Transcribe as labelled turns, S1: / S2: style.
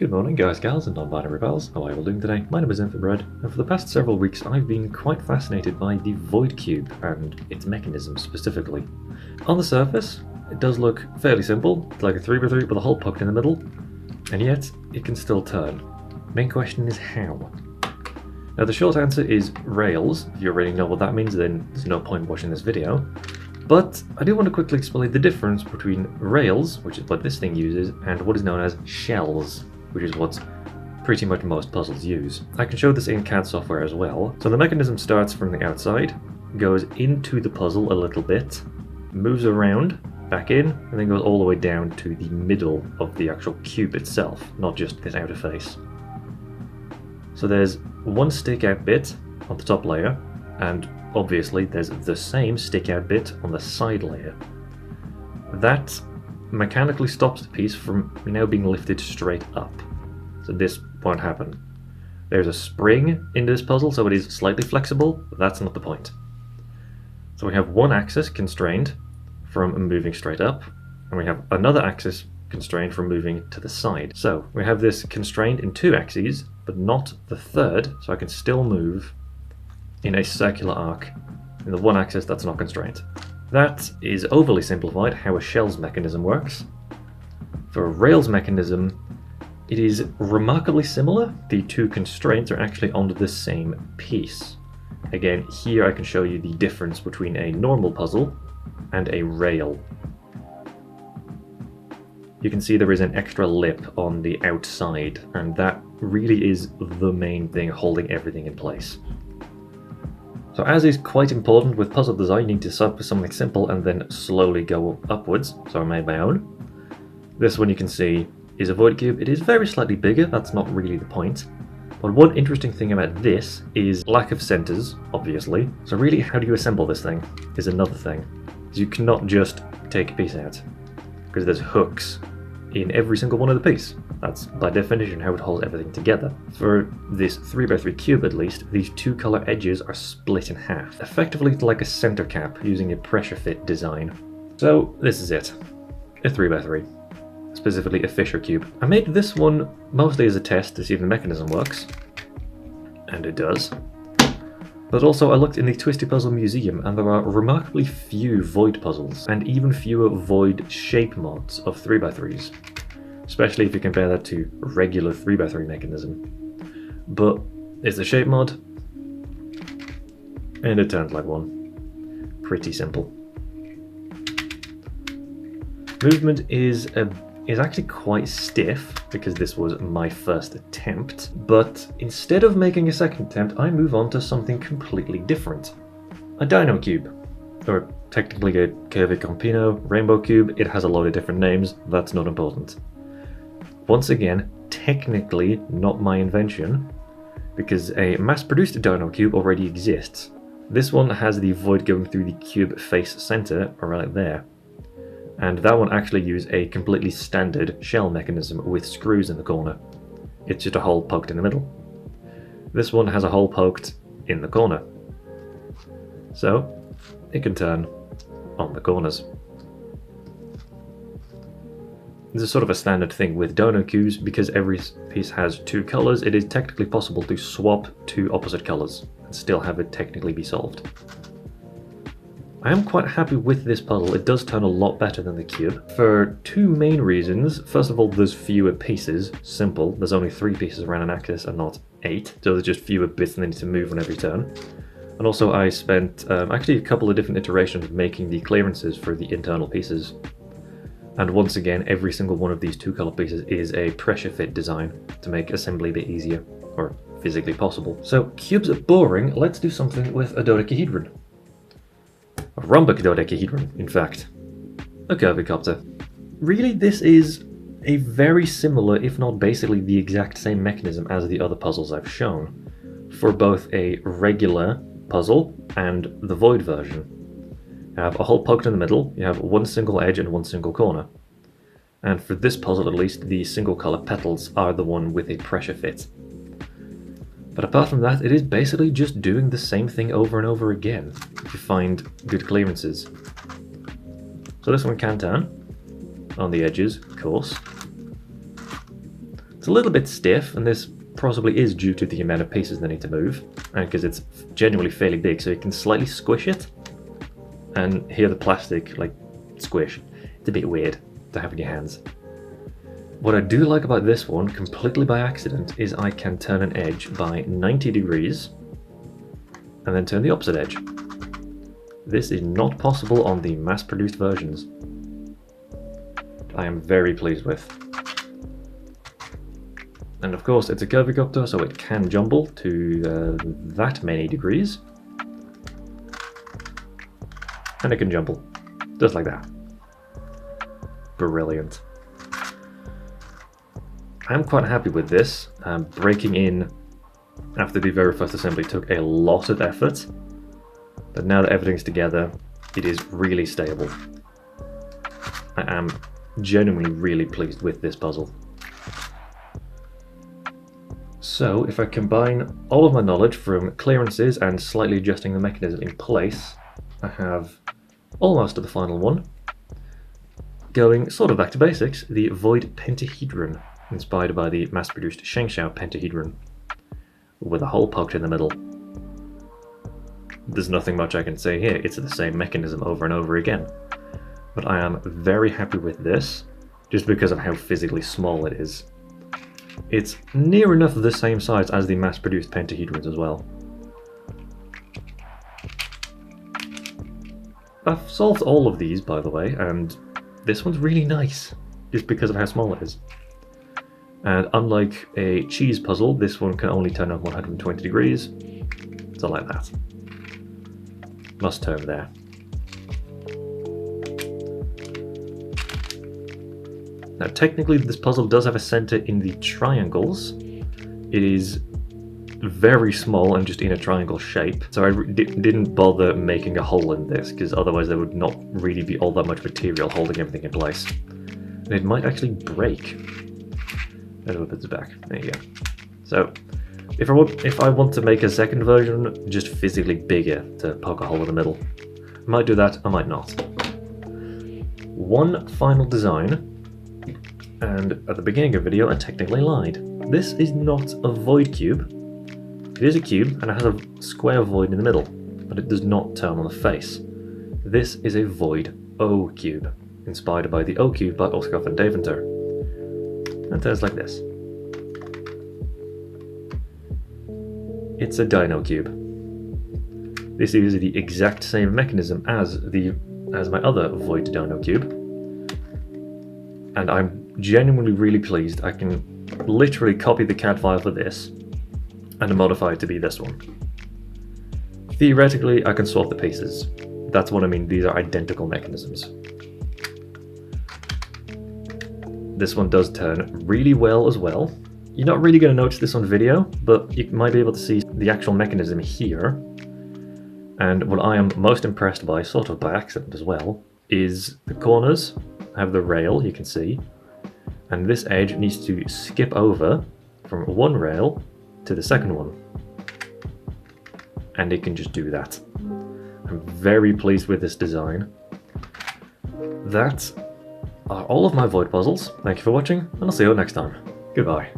S1: Good morning guys, gals and non-binary pals, how are you all doing today? My name is Infobread, and for the past several weeks I've been quite fascinated by the Void Cube and its mechanism specifically. On the surface, it does look fairly simple. It's like a 3x3 with a hole poked in the middle, and yet it can still turn. Main question is how? Now the short answer is rails. If you already know what that means, then there's no point watching this video. But I do want to quickly explain the difference between rails, which is what this thing uses, and what is known as shells, which is what pretty much most puzzles use. I can show this in CAD software as well. So the mechanism starts from the outside, goes into the puzzle a little bit, moves around, back in, and then goes all the way down to the middle of the actual cube itself, not just this outer face. So there's one stick out bit on the top layer, and obviously there's the same stick out bit on the side layer. That mechanically stops the piece from now being lifted straight up. So this won't happen. There's a spring in this puzzle, so it is slightly flexible, but that's not the point. So we have one axis constrained from moving straight up, and we have another axis constrained from moving to the side. So we have this constrained in two axes, but not the third, so I can still move in a circular arc in the one axis that's not constrained. That is overly simplified how a shell's mechanism works. For a rail's mechanism, it is remarkably similar. The two constraints are actually on the same piece. Again, here I can show you the difference between a normal puzzle and a rail. You can see there is an extra lip on the outside, and that really is the main thing holding everything in place. So as is quite important with puzzle design, you need to start with something simple and then slowly go upwards. So I made my own. This one you can see is a void cube. It is very slightly bigger, that's not really the point. But one interesting thing about this is lack of centers, obviously. So really, how do you assemble this thing is another thing. You cannot just take a piece out, because there's hooks in every single one of the piece. That's by definition how it holds everything together. For this 3x3 cube at least, these two color edges are split in half, effectively like a center cap using a pressure fit design. So this is it, a 3x3, specifically a Fisher cube. I made this one mostly as a test to see if the mechanism works, and it does. But also I looked in the Twisty Puzzle Museum, and there are remarkably few void puzzles, and even fewer void shape mods of 3x3s. Especially if you compare that to a regular 3x3 mechanism. But it's a shape mod, and it turns like one. Pretty simple. Movement is actually quite stiff, because this was my first attempt, but instead of making a second attempt, I move on to something completely different. A Dino Cube, or technically a Curvy Campino Rainbow Cube. It has a lot of different names, that's not important. Once again, technically not my invention, because a mass-produced Dino Cube already exists. This one has the void going through the cube face center right there. And that one actually used a completely standard shell mechanism with screws in the corner. It's just a hole poked in the middle. This one has a hole poked in the corner. So, it can turn on the corners. This is sort of a standard thing with Dono cubes. Because every piece has two colors, it is technically possible to swap two opposite colors and still have it technically be solved. I am quite happy with this puzzle. It does turn a lot better than the cube, for two main reasons. First of all, there's fewer pieces. Simple. There's only 3 pieces around an axis and not 8, so there's just fewer bits that need to move on every turn. And also I spent actually a couple of different iterations making the clearances for the internal pieces. And once again, every single one of these two color pieces is a pressure fit design to make assembly a bit easier, or physically possible. So cubes are boring, let's do something with a dodecahedron. A rhombic dodecahedron, in fact. A curvicopter. Really, this is a very similar, if not basically the exact same mechanism as the other puzzles I've shown, for both a regular puzzle and the void version. You have a hole poked in the middle, you have one single edge and one single corner. And for this puzzle at least, the single color petals are the one with a pressure fit. But apart from that, it is basically just doing the same thing over and over again, if you find good clearances. So this one can turn on the edges, of course. It's a little bit stiff, and this possibly is due to the amount of pieces they need to move, and because it's genuinely fairly big, so you can slightly squish it and hear the plastic like squish. It's a bit weird to have in your hands. What I do like about this one, completely by accident, is I can turn an edge by 90 degrees and then turn the opposite edge. This is not possible on the mass-produced versions. I am very pleased with. And of course it's a curvicopter, so it can jumble to that many degrees. And it can jumble, just like that. Brilliant. I'm quite happy with this. Breaking in after the very first assembly took a lot of effort, but now that everything's together, it is really stable. I am genuinely really pleased with this puzzle. So if I combine all of my knowledge from clearances and slightly adjusting the mechanism in place, I have almost to the final one. Going sort of back to basics, the Void Pentahedron, inspired by the mass-produced Shengshao Pentahedron, with a hole poked in the middle. There's nothing much I can say here, it's the same mechanism over and over again. But I am very happy with this, just because of how physically small it is. It's near enough the same size as the mass-produced pentahedrons as well. I've solved all of these, by the way, and this one's really nice, just because of how small it is. And unlike a cheese puzzle, this one can only turn up 120 degrees, so like that. Must turn there. Now technically this puzzle does have a center in the triangles. It is very small and just in a triangle shape, so I didn't bother making a hole in this, because otherwise there would not really be all that much material holding everything in place. And it might actually break. Let's put this back. There you go. So if I want to make a second version just physically bigger to poke a hole in the middle, I might do that, I might not. One final design. And at the beginning of the video I technically lied. This is not a void cube. It is a cube and it has a square void in the middle, but it does not turn on the face. This is a void O cube, inspired by the O cube by Oscar van Deventer. And turns like this. It's a dino cube. This is the exact same mechanism as my other void dino cube. And I'm genuinely really pleased. I can literally copy the CAD file for this and modify it to be this one. Theoretically, I can swap the pieces. That's what I mean, these are identical mechanisms. This one does turn really well as well. You're not really going to notice this on video, but you might be able to see the actual mechanism here. And what I am most impressed by, sort of by accident as well, is the corners have the rail, you can see, and this edge needs to skip over from one rail to the second one. And it can just do that. I'm very pleased with this design. That are all of my void puzzles. Thank you for watching, and I'll see you next time. Goodbye.